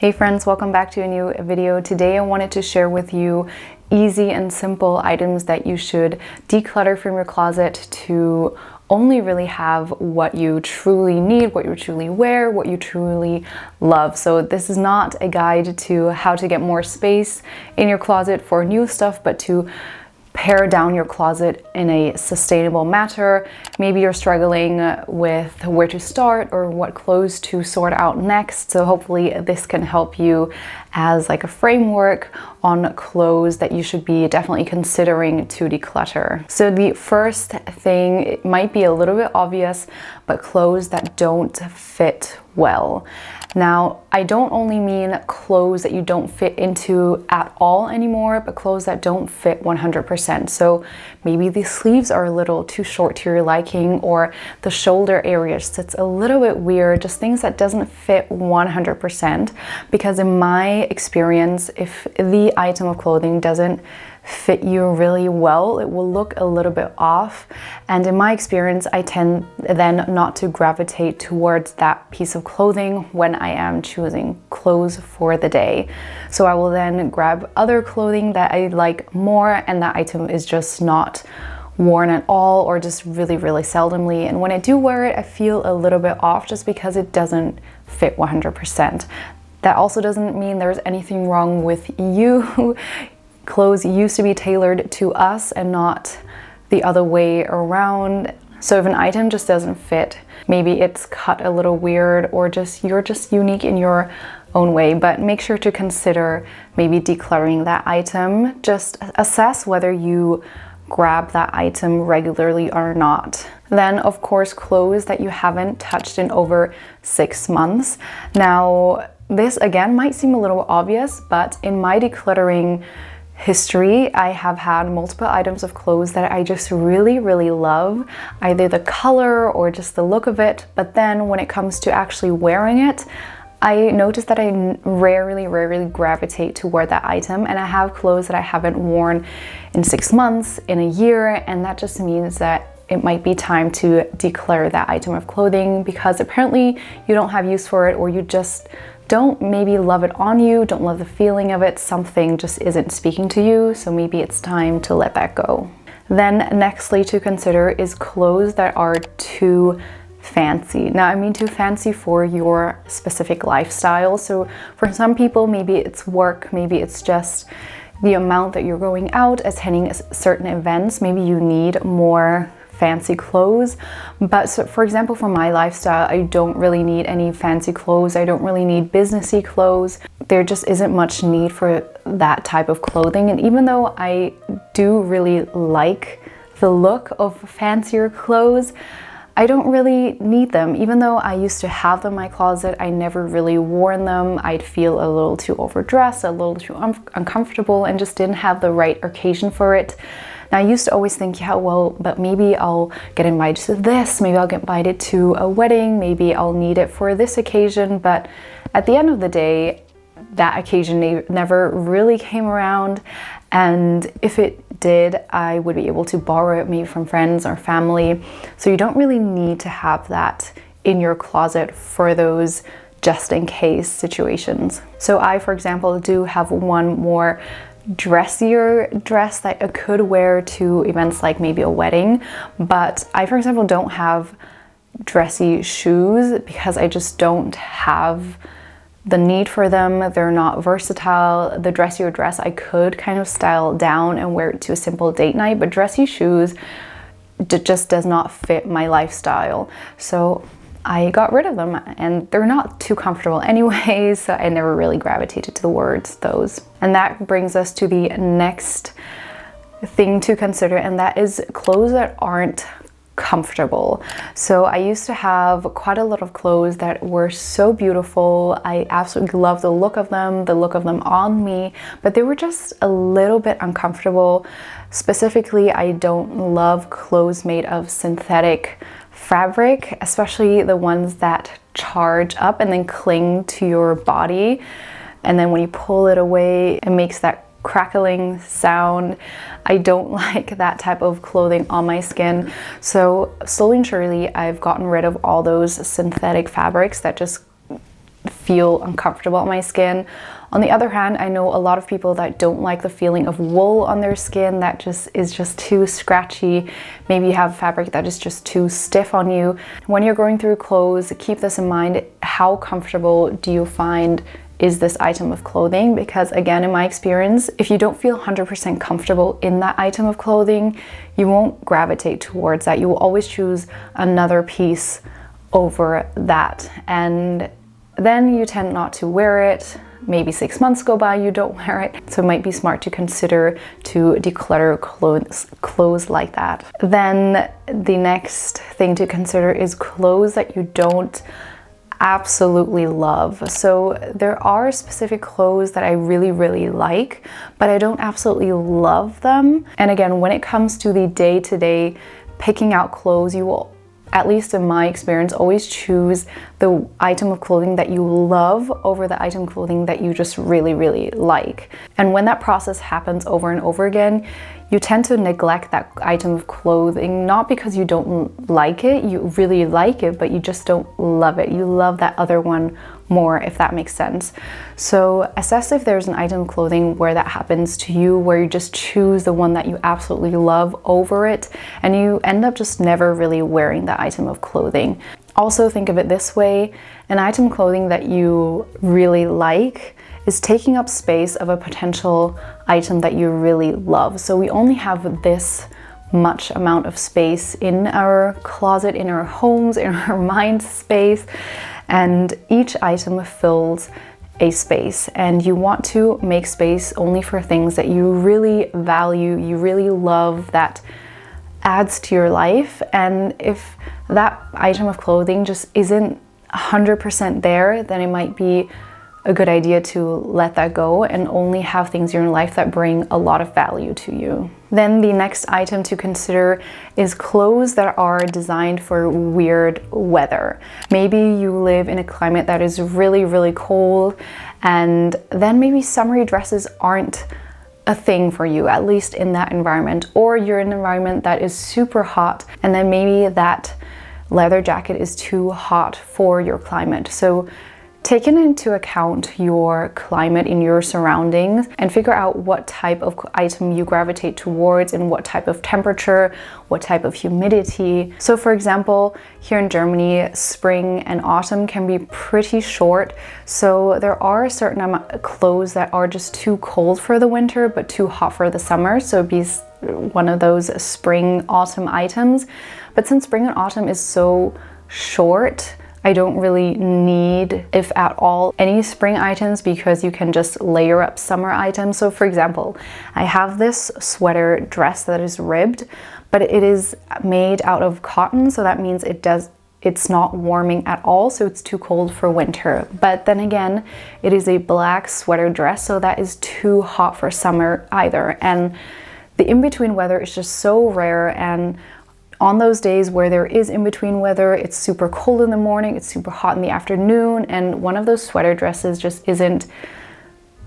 Hey friends, welcome back to a new video. Today I wanted to share with you easy and simple items that you should declutter from your closet to only really have what you truly need, what you truly wear, what you truly love. So this is not a guide to how to get more space in your closet for new stuff, but to pare down your closet in a sustainable manner. Maybe you're struggling with where to start or what clothes to sort out next. So hopefully this can help you as like a framework on clothes that you should be definitely considering to declutter. So the first thing, it might be a little bit obvious, but clothes that don't fit well. Now, I don't only mean clothes that you don't fit into at all anymore, but clothes that don't fit 100%. So maybe the sleeves are a little too short to your liking, or the shoulder area sits a little bit weird, just things that doesn't fit 100%. Because in my experience, if the item of clothing doesn't fit you really well, it will look a little bit off. And in my experience, I tend then not to gravitate towards that piece of clothing when I am choosing clothes for the day. So I will then grab other clothing that I like more, and that item is just not worn at all, or just really seldomly. And when I do wear it, I feel a little bit off just because it doesn't fit 100%. That also doesn't mean there's anything wrong with you. Clothes used to be tailored to us and not the other way around. So if an item just doesn't fit, maybe it's cut a little weird, or you're just unique in your own way, but make sure to consider maybe decluttering that item. Just assess whether you grab that item regularly or not. Then, of course, clothes that you haven't touched in over 6 months. Now, this again might seem a little obvious, but in my decluttering history, I have had multiple items of clothes that I just really love, either the color or just the look of it. But then when it comes to actually wearing it, I noticed that I rarely gravitate toward that item. And I have clothes that I haven't worn in 6 months, in a year, and that just means that it might be time to declare that item of clothing, because apparently you don't have use for it, or you just don't maybe love it on you, don't love the feeling of it, something just isn't speaking to you, so maybe it's time to let that go. Then nextly to consider is clothes that are too fancy. Now I mean too fancy for your specific lifestyle. So for some people, maybe it's work, maybe it's just the amount that you're going out, attending certain events, maybe you need more fancy clothes. But so for example, for my lifestyle, I don't really need any fancy clothes. I don't really need businessy clothes. There just isn't much need for that type of clothing. And even though I do really like the look of fancier clothes, I don't really need them. Even though I used to have them in my closet, I never really worn them. I'd feel a little too overdressed, a little too uncomfortable, and just didn't have the right occasion for it. Now, I used to always think, yeah, well, but maybe I'll get invited to this, maybe I'll get invited to a wedding, maybe I'll need it for this occasion. But at the end of the day, that occasion never really came around. And if it did, I would be able to borrow it maybe from friends or family. So you don't really need to have that in your closet for those just in case situations. So I, for example, do have one more dressier dress that I could wear to events like maybe a wedding, but I, for example, don't have dressy shoes because I just don't have the need for them. They're not versatile. The dressier dress I could kind of style down and wear it to a simple date night, but dressy shoes just does not fit my lifestyle. So I got rid of them, and they're not too comfortable anyways, so I never really gravitated towards those. And that brings us to the next thing to consider, and that is clothes that aren't comfortable. So I used to have quite a lot of clothes that were so beautiful. I absolutely love the look of them on me, but they were just a little bit uncomfortable. Specifically, I don't love clothes made of synthetic fabric, especially the ones that charge up and then cling to your body, and then when you pull it away, it makes that crackling sound. I don't like that type of clothing on my skin. So slowly and surely, I've gotten rid of all those synthetic fabrics that just feel uncomfortable on my skin. On the other hand, I know a lot of people that don't like the feeling of wool on their skin, that is just too scratchy. Maybe you have fabric that is just too stiff on you. When you're going through clothes, keep this in mind. How comfortable do you find is this item of clothing? Because again, in my experience, if you don't feel 100% comfortable in that item of clothing, you won't gravitate towards that. You will always choose another piece over that. And then you tend not to wear it. Maybe 6 months go by, you don't wear it. So it might be smart to consider to declutter clothes like that. Then the next thing to consider is clothes that you don't absolutely love. So there are specific clothes that I really, really like, but I don't absolutely love them. And again, when it comes to the day-to-day picking out clothes, you will, at least in my experience, always choose the item of clothing that you love over the item of clothing that you just really, really like. And when that process happens over and over again, you tend to neglect that item of clothing, not because you don't like it, you really like it, but you just don't love it. You love that other one more, if that makes sense. So assess if there's an item of clothing where that happens to you, where you just choose the one that you absolutely love over it, and you end up just never really wearing that item of clothing. Also think of it this way, an item of clothing that you really like is taking up space of a potential item that you really love. So we only have this much amount of space in our closet, in our homes, in our mind space, and each item fills a space, and you want to make space only for things that you really value, you really love, that adds to your life. And if that item of clothing just isn't 100% there, then it might be a good idea to let that go and only have things in your life that bring a lot of value to you. Then the next item to consider is clothes that are designed for weird weather. Maybe you live in a climate that is really, really cold, and then maybe summery dresses aren't a thing for you, at least in that environment. Or you're in an environment that is super hot, and then maybe that leather jacket is too hot for your climate. So taking into account your climate in your surroundings and figure out what type of item you gravitate towards and what type of temperature, what type of humidity. So for example, here in Germany, spring and autumn can be pretty short. So there are a certain amount of clothes that are just too cold for the winter but too hot for the summer. So it'd be one of those spring autumn items. But since spring and autumn is so short, I don't really need, if at all, any spring items, because you can just layer up summer items. So for example, I have this sweater dress that is ribbed, but it is made out of cotton, so that means it's not warming at all, so it's too cold for winter. But then again, it is a black sweater dress, so that is too hot for summer either. And the in-between weather is just so rare, and on those days where there is in-between weather, it's super cold in the morning, it's super hot in the afternoon, and one of those sweater dresses just isn't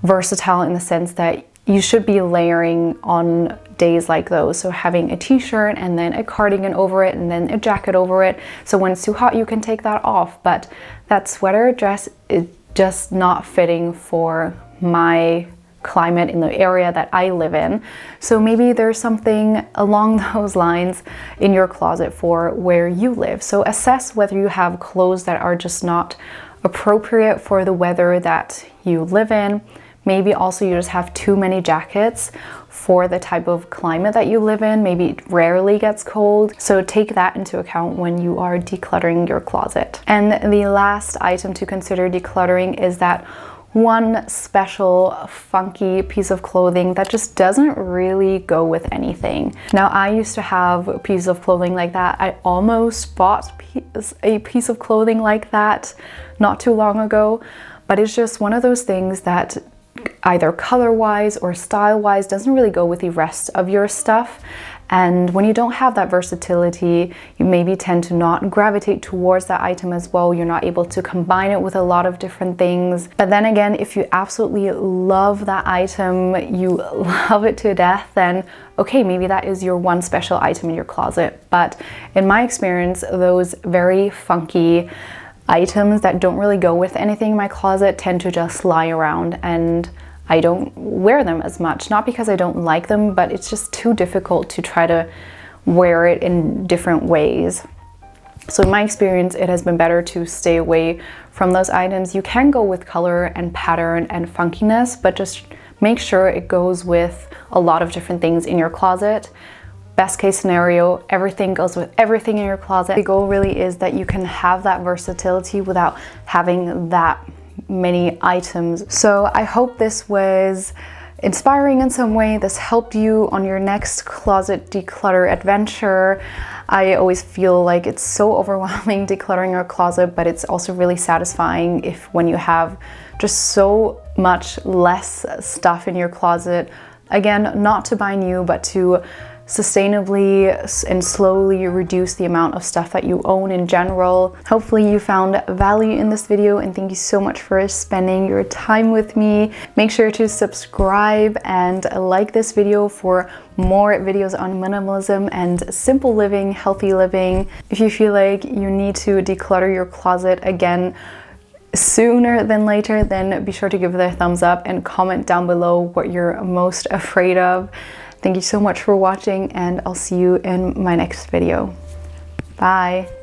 versatile in the sense that you should be layering on days like those. So having a t-shirt and then a cardigan over it and then a jacket over it. So when it's too hot, you can take that off. But that sweater dress is just not fitting for my climate in the area that I live in. So maybe there's something along those lines in your closet for where you live. So assess whether you have clothes that are just not appropriate for the weather that you live in. Maybe also you just have too many jackets for the type of climate that you live in. Maybe it rarely gets cold. So take that into account when you are decluttering your closet. And the last item to consider decluttering is that one special funky piece of clothing that just doesn't really go with anything. Now, I used to have a piece of clothing like that. I almost bought a piece of clothing like that not too long ago, but it's just one of those things that either color-wise or style-wise doesn't really go with the rest of your stuff. And when you don't have that versatility, you maybe tend to not gravitate towards that item as well. You're not able to combine it with a lot of different things. But then again, if you absolutely love that item, you love it to death, then okay, maybe that is your one special item in your closet. But in my experience, those very funky, items that don't really go with anything in my closet tend to just lie around, and I don't wear them as much. Not because I don't like them, but it's just too difficult to try to wear it in different ways. So in my experience, it has been better to stay away from those items. You can go with color and pattern and funkiness, but just make sure it goes with a lot of different things in your closet. Best case scenario, everything goes with everything in your closet. The goal really is that you can have that versatility without having that many items. So I hope this was inspiring in some way. This helped you on your next closet declutter adventure. I always feel like it's so overwhelming decluttering your closet, but it's also really satisfying when you have just so much less stuff in your closet. Again, not to buy new, but to sustainably and slowly reduce the amount of stuff that you own in general. Hopefully you found value in this video, and thank you so much for spending your time with me. Make sure to subscribe and like this video for more videos on minimalism and simple living, healthy living. If you feel like you need to declutter your closet again sooner than later, then be sure to give it a thumbs up and comment down below what you're most afraid of. Thank you so much for watching, and I'll see you in my next video. Bye.